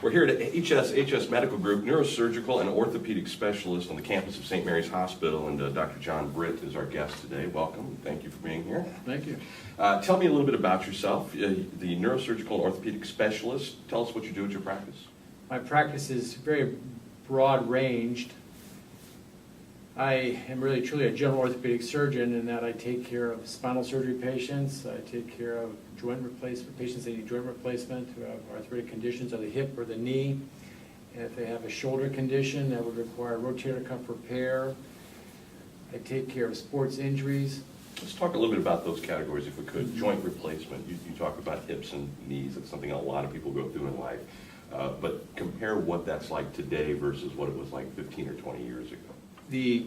We're here at HS Medical Group, neurosurgical and orthopedic specialist on the campus of St. Mary's Hospital, and Dr. John Britt is our guest today. Welcome. Thank you for being here. Thank you. Tell me a little bit about yourself. The neurosurgical and orthopedic specialist. Tell us what you do at your practice. My practice is very broad-ranged. I am really truly a general orthopedic surgeon in that I take care of spinal surgery patients. I take care of joint replacement patients that need joint replacement, who have arthritic conditions of the hip or the knee. And if they have a shoulder condition that would require rotator cuff repair, I take care of sports injuries. Let's talk a little bit about those categories, if we could. Joint replacement. You talk about hips and knees. It's something a lot of people go through in life. But compare what that's like today versus what it was like 15 or 20 years ago. The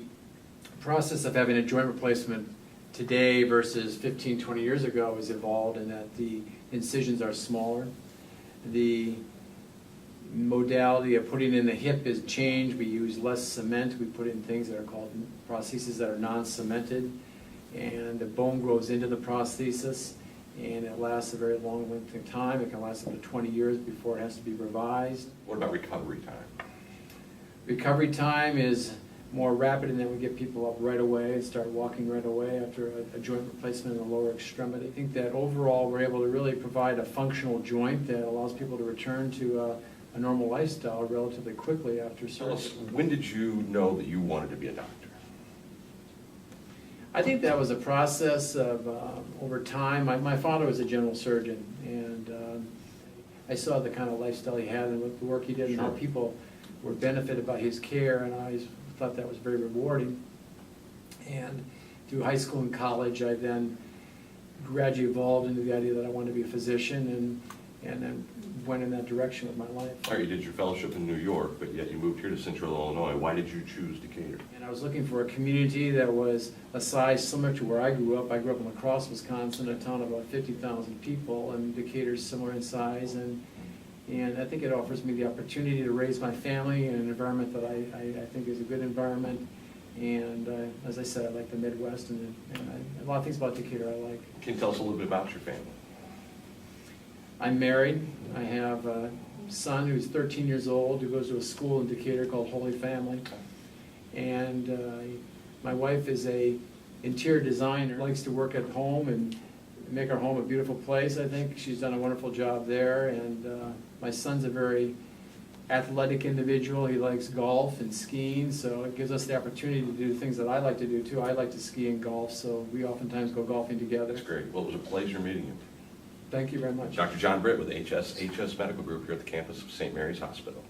process of having a joint replacement today versus 15, 20 years ago has evolved in that the incisions are smaller. The modality of putting in the hip has changed. We use less cement. We put in things that are called prostheses that are non-cemented. And the bone grows into the prosthesis, and it lasts a very long length of time. It can last up to 20 years before it has to be revised. What about recovery time? Recovery time is more rapid, and then we get people up right away and start walking right away after a joint replacement in the lower extremity. I think that overall we're able to really provide a functional joint that allows people to return to a normal lifestyle relatively quickly after Tell us, surgery. when did you know that you wanted to be a doctor? I think that was a process of over time. My father was a general surgeon, and I saw the kind of lifestyle he had and the work he did and how Sure. people were benefited by his care, and I always thought that was very rewarding. And through high school and college, I then gradually evolved into the idea that I wanted to be a physician, and then went in that direction with my life. All right, you did your fellowship in New York, but yet you moved here to Central Illinois. Why did you choose Decatur? And I was looking for a community that was a size similar to where I grew up. I grew up in La Crosse, Wisconsin, a town of about 50,000 people, and Decatur's similar in size. And I think it offers me the opportunity to raise my family in an environment that I think is a good environment. And as I said, I like the Midwest, and a lot of things about Decatur I like. Can you tell us a little bit about your family? I'm married. I have a son who's 13 years old who goes to a school in Decatur called Holy Family. And my wife is a interior designer, likes to work at home and make our home a beautiful place. I think she's done a wonderful job there. And my son's a very athletic individual. He likes golf and skiing, so it gives us the opportunity to do things that I like to do too. I like to ski and golf, so we oftentimes go golfing together. That's great. Well, it was a pleasure meeting you. Thank you very much. Dr. John Britt with HS Medical Group here at the campus of St. Mary's Hospital.